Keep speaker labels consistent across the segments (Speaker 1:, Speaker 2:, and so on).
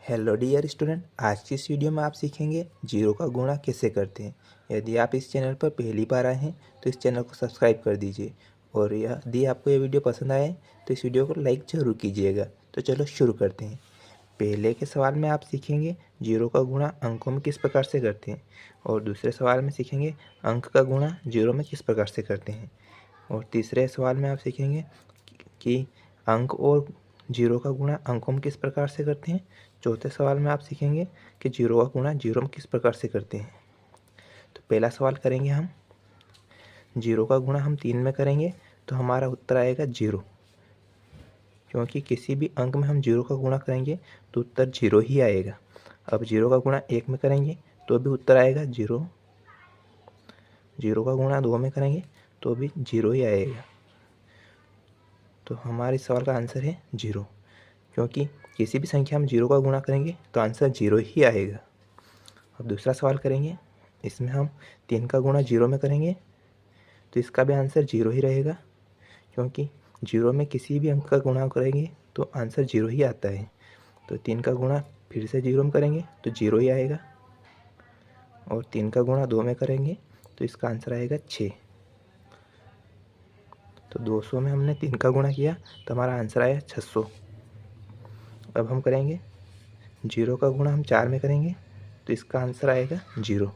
Speaker 1: Hello dear student, आज की इस वीडियो में आप सीखेंगे जीरो का गुणा कैसे करते हैं। यदि आप इस चैनल पर पहली बार आए हैं तो इस चैनल को सब्सक्राइब कर दीजिए और यदि आपको ये वीडियो पसंद आए तो इस वीडियो को लाइक ज़रूर कीजिएगा। तो चलो शुरू करते हैं। पहले के सवाल में आप सीखेंगे जीरो का गुणा अंकों में किस प्रकार से करते हैं और दूसरे सवाल में सीखेंगे अंक का गुणा जीरो में किस प्रकार से करते हैं और तीसरे सवाल में आप सीखेंगे कि अंक और जीरो का गुणा अंकों में किस प्रकार से करते हैं। चौथे सवाल में आप सीखेंगे कि जीरो का गुणा जीरो में किस प्रकार से करते हैं। तो पहला सवाल करेंगे हम, जीरो का गुणा हम 3 में करेंगे तो हमारा उत्तर आएगा जीरो, क्योंकि किसी भी अंक में हम जीरो का गुणा करेंगे तो उत्तर जीरो ही आएगा। अब जीरो का गुणा 1 में करेंगे तो भी उत्तर आएगा जीरो, जीरो का गुणा 2 में करेंगे तो भी जीरो ही आएगा। तो हमारे सवाल का आंसर है जीरो, क्योंकि किसी भी संख्या में जीरो का गुणा करेंगे तो आंसर जीरो ही आएगा। अब दूसरा सवाल करेंगे, इसमें हम 3 का गुणा जीरो में करेंगे तो इसका भी आंसर जीरो ही रहेगा, क्योंकि जीरो में किसी भी अंक का गुणा करेंगे तो आंसर जीरो ही आता है। तो 3 का गुणा फिर से जीरो में करेंगे तो जीरो ही आएगा और 3 का गुणा 2 में करेंगे तो इसका आंसर आएगा 6। तो 200 में हमने 3 का गुणा किया तो हमारा आंसर आया 600। अब हम करेंगे जीरो का गुणा हम 4 में करेंगे तो इसका आंसर आएगा जीरो।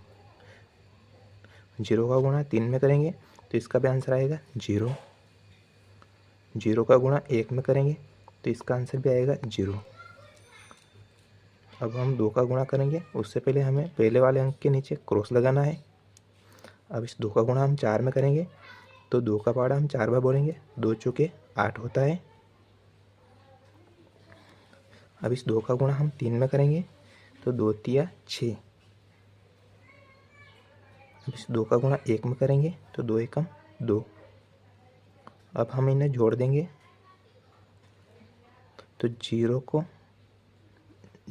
Speaker 1: जीरो का गुणा 3 में करेंगे तो इसका भी आंसर आएगा जीरो। जीरो का गुणा 1 में करेंगे तो इसका आंसर भी आएगा जीरो। अब हम 2 का गुणा करेंगे, उससे पहले हमें पहले वाले अंक के नीचे क्रॉस लगाना है। अब इस 2 का गुणा हम 4 में करेंगे तो 2 का पाड़ा हम 4 बार बोलेंगे, 2 चौके 8 होता है। अब इस 2 का गुणा हम 3 में करेंगे तो 2 तिया 6। अब इस 2 का गुणा 1 में करेंगे तो 2 एकम 2। अब हम इन्हें जोड़ देंगे तो जीरो को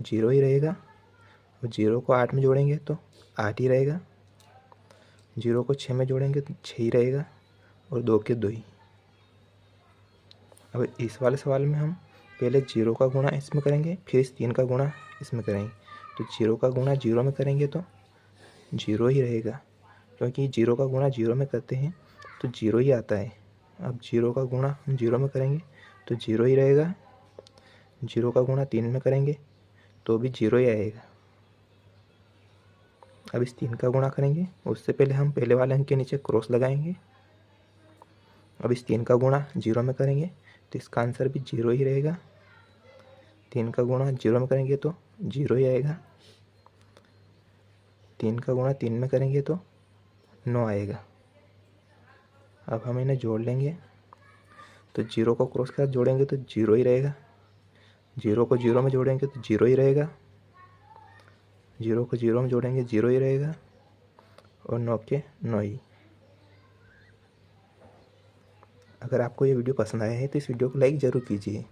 Speaker 1: जीरो ही रहेगा और जीरो को 8 में जोड़ेंगे तो 8 ही रहेगा। जीरो को 6 में जोड़ेंगे तो 6 ही रहेगा और 2 के 2 ही। अब इस वाले सवाल में हम पहले जीरो का गुणा इसमें करेंगे, फिर इस 3 का गुणा इसमें करेंगे। तो जीरो का गुणा जीरो में करेंगे तो जीरो ही रहेगा, क्योंकि जीरो का गुणा जीरो में करते हैं तो जीरो ही आता है। अब जीरो का गुणा हम जीरो में करेंगे तो जीरो ही रहेगा। जीरो का गुणा 3 में करेंगे तो भी जीरो ही आएगा। अब इस 3 का गुणा करेंगे, उससे पहले हम पहले वाले अंक के नीचे क्रॉस लगाएंगे। अब इस 3 का गुणा जीरो में करेंगे तो इसका आंसर भी जीरो ही रहेगा। 3 का गुणा जीरो में करेंगे तो जीरो ही आएगा। 3 का गुणा 3 में करेंगे तो 9 आएगा। अब हम इन्हें जोड़ लेंगे तो जीरो को क्रॉस के साथ जोड़ेंगे तो जीरो ही रहेगा। जीरो को जीरो में जोड़ेंगे तो जीरो ही रहेगा। जीरो को जीरो में जोड़ेंगे जीरो ही रहेगा और 9 के 9 ही। अगर आपको ये वीडियो पसंद आया है तो इस वीडियो को लाइक ज़रूर कीजिए।